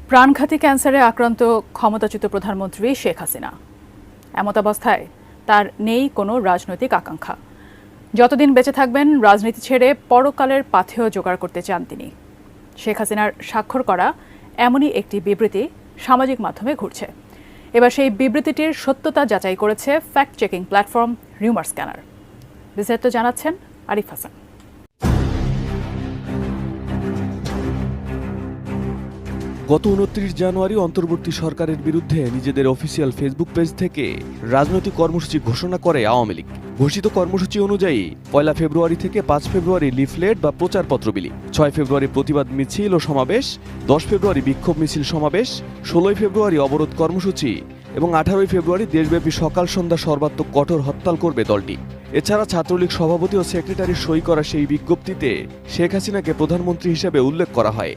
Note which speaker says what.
Speaker 1: প্রাণঘাতী ক্যান্সারে আক্রান্ত ক্ষমতাচ্যুত প্রধানমন্ত্রী শেখ হাসিনা। এমতাবস্থায় তার নেই কোনো রাজনৈতিক আকাঙ্ক্ষা। যতদিন বেঁচে থাকবেন রাজনীতি ছেড়ে পরকালের পাথেয় জোগাড় করতে চান তিনি। শেখ হাসিনার স্বাক্ষর করা এমনই একটি বিবৃতি সামাজিক মাধ্যমে ঘুরছে। এবার সেই বিবৃতিটির সত্যতা যাচাই করেছে fact checking platform rumour scanner. বিস্তারিত জানাচ্ছেন আরিফ হাসান।
Speaker 2: গত ২৯ জানুয়ারি অন্তর্বর্তী সরকারের বিরুদ্ধে নিজেদের অফিসিয়াল ফেসবুক পেজ থেকে রাজনৈতিক কর্মসূচি ঘোষণা করে আওয়ামী লীগ। ঘোষিত কর্মসূচি অনুযায়ী ১ ফেব্রুয়ারি থেকে ৫ ফেব্রুয়ারি লিফলেট বা প্রচারপত্র বিলি, ৬ ফেব্রুয়ারি প্রতিবাদ মিছিল ও সমাবেশ, ১০ ফেব্রুয়ারি বিক্ষোভ মিছিল সমাবেশ, ১৬ ফেব্রুয়ারি অবরোধ কর্মসূচি এবং ১৮ ফেব্রুয়ারি দেশব্যাপী সকাল সন্ধ্যা সর্বাত্মক কঠোর হরতাল করবে দলটি। এছাড়া ছাত্রলীগ সভাপতি ও সেক্রেটারির সই করা সেই বিজ্ঞপ্তিতে শেখ হাসিনাকে প্রধানমন্ত্রী হিসেবে উল্লেখ করা হয়।